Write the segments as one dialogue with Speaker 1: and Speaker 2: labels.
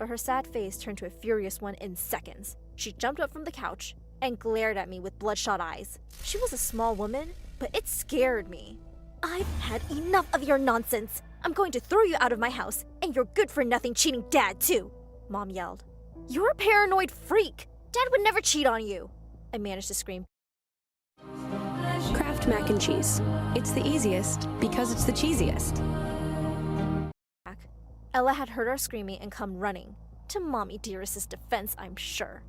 Speaker 1: but her sad face turned to a furious one in seconds. She jumped up from the couch and glared at me with bloodshot eyes. She was a small woman, but it scared me. I've had enough of your nonsense. I'm going to throw you out of my house, and your good-for-nothing cheating dad, too, Mom yelled. You're a paranoid freak. Dad would never cheat on you, I managed to scream.
Speaker 2: Kraft mac and cheese. It's the easiest because it's the cheesiest.
Speaker 1: Ella had heard our screaming and come running. To Mommy Dearest's defense, I'm sure.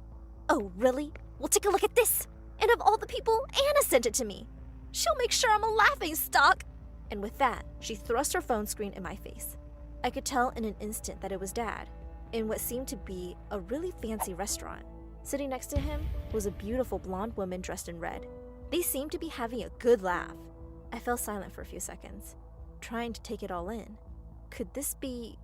Speaker 1: Oh, really? Well, take a look at this. And of all the people, Anna sent it to me. She'll make sure I'm a laughingstock. And with that, she thrust her phone screen in my face. I could tell in an instant that it was Dad, in what seemed to be a really fancy restaurant. Sitting next to him was a beautiful blonde woman dressed in red. They seemed to be having a good laugh. I fell silent for a few seconds, trying to take it all in. Could this be,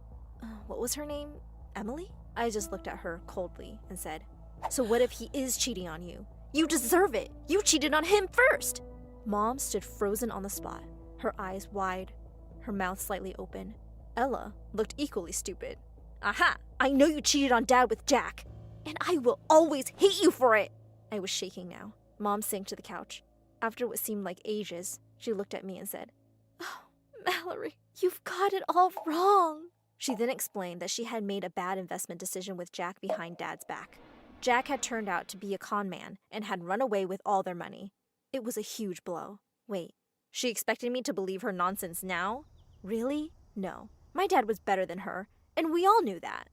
Speaker 1: what was her name? Emily? I just looked at her coldly and said, So what if he is cheating on you? You deserve it. You cheated on him first. Mom stood frozen on the spot, her eyes wide, her mouth slightly open. Ella looked equally stupid. Aha! I know you cheated on Dad with Jack, and I will always hate you for it. I was shaking now. Mom sank to the couch. After what seemed like ages, she looked at me and said, Oh, Mallory, you've got it all wrong. She then explained that she had made a bad investment decision with Jack behind Dad's back. Jack had turned out to be a con man and had run away with all their money. It was a huge blow. Wait, she expected me to believe her nonsense now? Really? No. My dad was better than her, and we all knew that.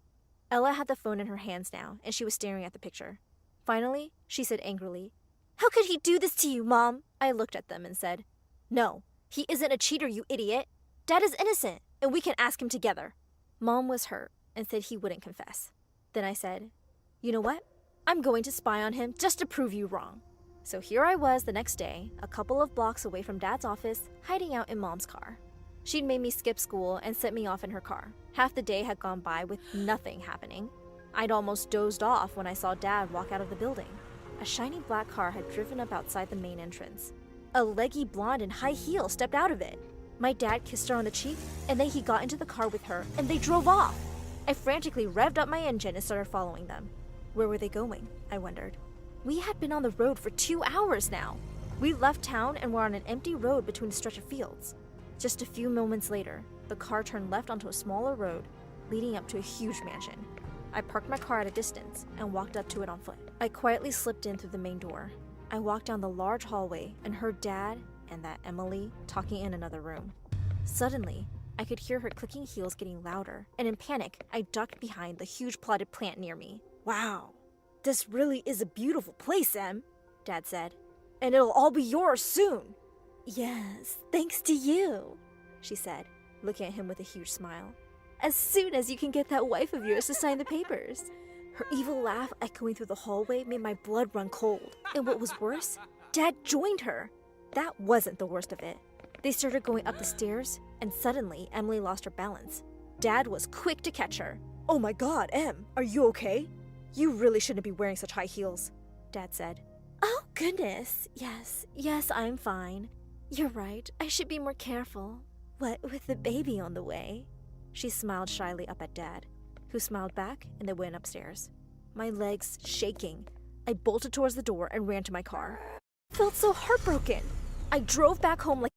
Speaker 1: Ella had the phone in her hands now, and she was staring at the picture. Finally, she said angrily, How could he do this to you, Mom? I looked at them and said, No, he isn't a cheater, you idiot. Dad is innocent, and we can ask him together. Mom was hurt and said he wouldn't confess. Then I said, You know what? I'm going to spy on him just to prove you wrong. So here I was the next day, a couple of blocks away from Dad's office, hiding out in Mom's car. She'd made me skip school and sent me off in her car. Half the day had gone by with nothing happening. I'd almost dozed off when I saw Dad walk out of the building. A shiny black car had driven up outside the main entrance. A leggy blonde in high heels stepped out of it. My dad kissed her on the cheek, and then he got into the car with her, and they drove off. I frantically revved up my engine and started following them. Where were they going? I wondered. We had been on the road for 2 hours now. We left town and were on an empty road between a stretch of fields. Just a few moments later, the car turned left onto a smaller road, leading up to a huge mansion. I parked my car at a distance and walked up to it on foot. I quietly slipped in through the main door. I walked down the large hallway and heard Dad and that Emily talking in another room. Suddenly, I could hear her clicking heels getting louder, and in panic, I ducked behind the huge potted plant near me. Wow, this really is a beautiful place, Em, Dad said. And it'll all be yours soon. Yes, thanks to you, she said, looking at him with a huge smile. As soon as you can get that wife of yours to sign the papers. Her evil laugh echoing through the hallway made my blood run cold. And what was worse, Dad joined her. That wasn't the worst of it. They started going up the stairs, and suddenly Emily lost her balance. Dad was quick to catch her. Oh my God, Em, are you okay? You really shouldn't be wearing such high heels, Dad said. Oh goodness, yes, I'm fine. You're right, I should be more careful. What with the baby on the way? She smiled shyly up at Dad, who smiled back and they went upstairs. My legs shaking, I bolted towards the door and ran to my car. Felt so heartbroken. I drove back home like